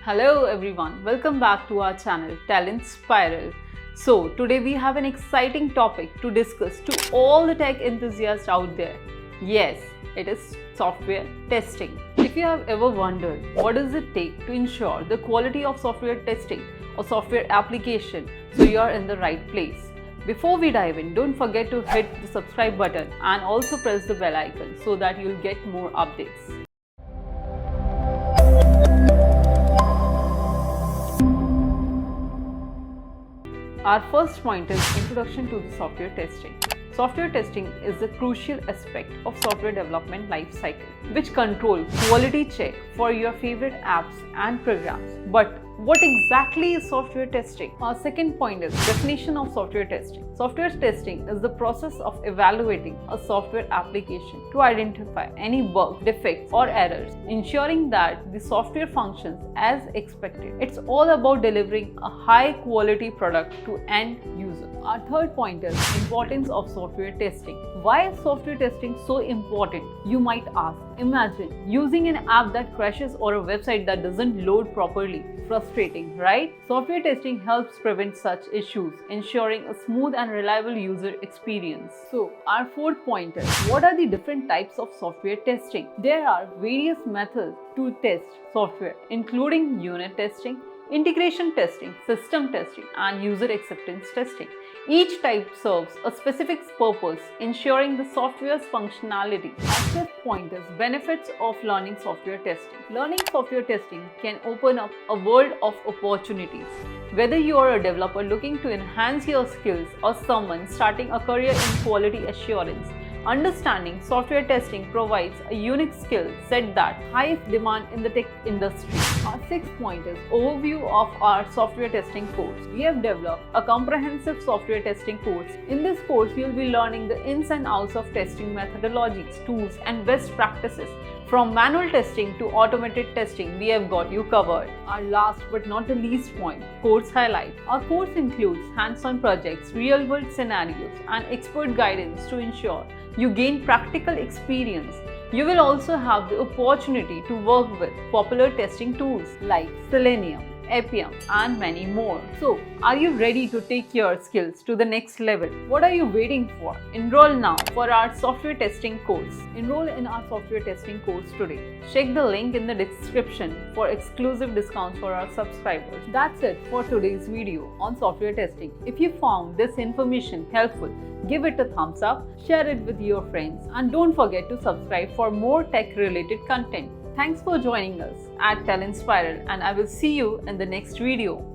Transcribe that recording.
Hello everyone, welcome back to our channel Talent Spiral. So today we have an exciting topic to discuss to all the tech enthusiasts out there. Yes, it is software testing. If you have ever wondered what does it take to ensure the quality of software testing or software application, so you are in the right place. Before we dive in, don't forget to hit the subscribe button and also press the bell icon so that you'll get more updates. Our first point is introduction to the software testing. Software testing is a crucial aspect of software development lifecycle, which controls quality check for your favorite apps and programs. But what exactly is software testing? Our second point is definition of software testing. Software testing is the process of evaluating a software application to identify any bug, defects or errors, ensuring that the software functions as expected. It's all about delivering a high quality product to end users. Our third point is importance of software testing. Why is software testing so important? You might ask. Imagine using an app that crashes or a website that doesn't load properly. Frustrating, right? Software testing helps prevent such issues, ensuring a smooth and reliable user experience. So, our fourth point is, what are the different types of software testing? There are various methods to test software, including unit testing, integration testing, system testing, and user acceptance testing. Each type serves a specific purpose, ensuring the software's functionality. Our fifth point is benefits of learning software testing. Learning software testing can open up a world of opportunities. Whether you are a developer looking to enhance your skills or someone starting a career in quality assurance, understanding software testing provides a unique skill set that highest demand in the tech industry. Our sixth point is overview of our software testing course. We have developed a comprehensive software testing course. In this course, you'll be learning the ins and outs of testing methodologies, tools, and best practices. From manual testing to automated testing, we have got you covered. Our last but not the least point, course highlight. Our course includes hands-on projects, real-world scenarios, and expert guidance to ensure you gain practical experience. You will also have the opportunity to work with popular testing tools like Selenium, Appium, and many more. So, are you ready to take your skills to the next level? What are you waiting for? Enroll now for our software testing course. Enroll in our software testing course today. Check the link in the description for exclusive discounts for our subscribers. That's it for today's video on software testing. If you found this information helpful, give it a thumbs up, share it with your friends, and don't forget to subscribe for more tech-related content. Thanks for joining us at Talent Spiral, and I will see you in the next video.